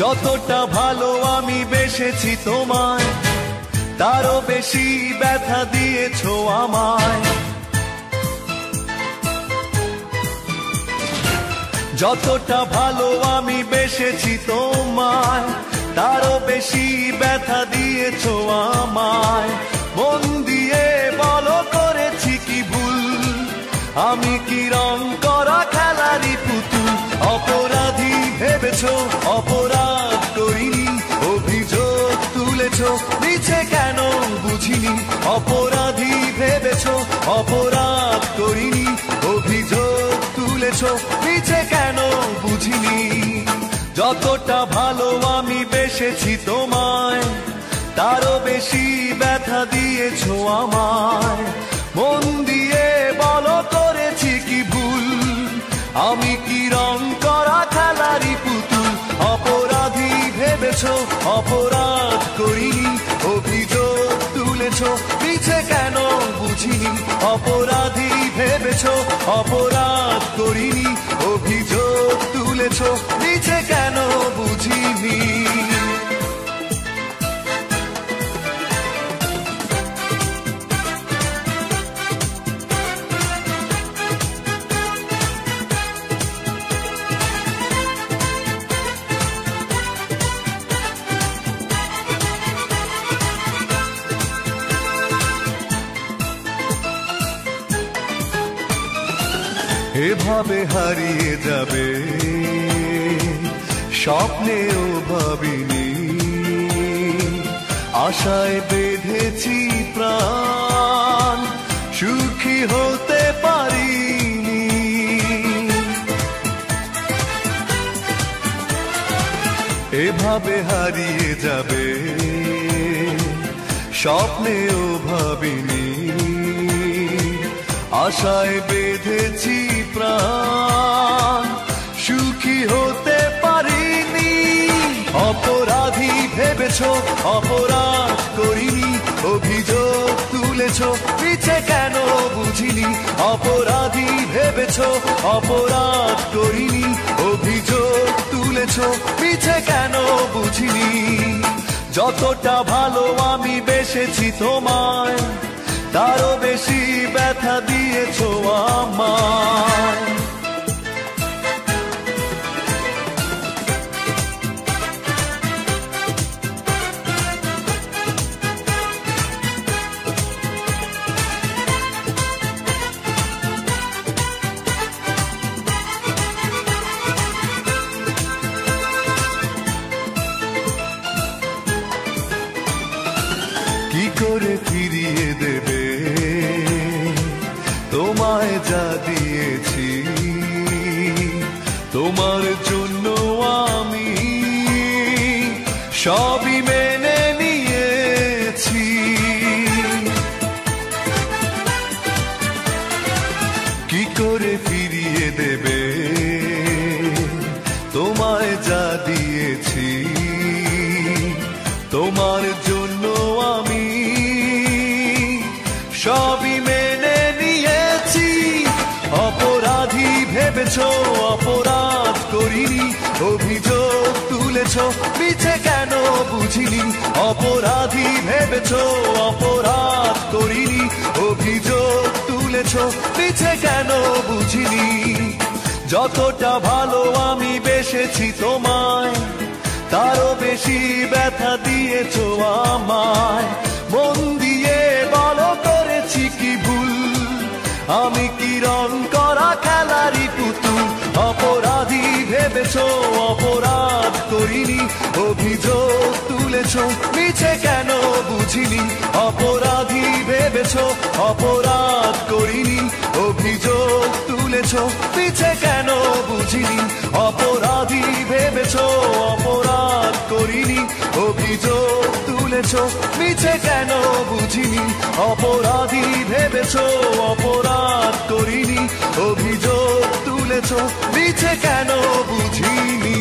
যতটা ভালো আমি বেসেছি তোমায় তারও বেশি ব্যথা দিয়েছো আমায়। যতটা ভালো আমি বেসেছি তোমায় তারও বেশি ব্যথা দিয়েছো আমায়। মন দিয়ে বলো করেছি কি ভুল, আমি কি রং করা খেলারই পুতুল? অপরাধী ভেবেছো অপরাধ করিনি, অভিযোগ তুলেছো মিছে কেন বুঝিনি। অপরাধী ভেবেছো অপরাধ করিনি, অভিযোগ তুলেছো মিছে কেন বুঝিনি। যতটা ভালো আমি বেসেছি তোমায় তারও বেশি ব্যথা দিয়েছো আমায়। মন দিয়ে বলো করেছি কি ভুল, আমি কি রং করা খেলারই পুতুল? অপরাধী ভেবেছো অপরাধ করিনি, অভিযোগ তুলেছো মিছে কেন বুঝিনি। অপরাধী ভেবেছো অপরাধ করিনি, অভিযোগ তুলেছো মিছে কেন বুঝিনি। এভাবে হারিয়ে যাবে স্বপ্নেও ভাবিনি, আশায় বেঁধেছি প্রাণ সুখী হতে পারিনি। এভাবে হারিয়ে যাবে স্বপ্নেও ভাবিনি, আশায় বেঁধেছি প্রাণ সুখী হতে পারিনি। অপরাধী ভেবেছো অপরাধ করিনি, অভিযোগ তুলেছো মিছে কেন বুঝিনি। অপরাধী ভেবেছো অপরাধ করিনি, অভিযোগ তুলেছো মিছে কেন বুঝিনি। যতটা ভালো আমি বেসেছি তোমায় তারও বেশি ব্যথা দিয়েছো আমায়। কি করে ফিরিয়ে দেবে তোমায় যা দিয়েছি? তোমার জন্য আমি সবই মেনে নিয়েছি। কি করে ফিরিয়ে দেবে তোমায় যা দিয়েছি? তোমার জন্য আমি সবই মেনে নিয়েছি। অপরাধী ভেবেছো অপরাধ করিনি, অভিযোগ তুলেছো মিছে কেন বুঝিনি। অপরাধী ভেবেছো অপরাধ করিনি, অভিযোগ তুলেছো মিছে কেন বুঝিনি। যতটা ভালো আমি বেসেছি তোমায় তারও বেশি ব্যথা দিয়েছো আমায়। মন দিয়ে বলো করেছি কি ভুল, আমি কি রং করা খেলারই পুতুল? অপরাধী ভেবেছো অপরাধ করিনি, অভিযোগ তুলেছো মিছে কেন বুঝিনি। অপরাধী ভেবেছো অপরাধ করিনি, অভিযোগ তুলেছো মিছে কেন বুঝিনি। অপরাধী ভেবেছো অপরাধ করিনি, অভিযোগ তুলেছো মিছে কেন বুঝিনি। অপরাধী ভেবেছো অপরাধ করিনি, অভিযোগ তুলেছো মিছে কেন বুঝিনি।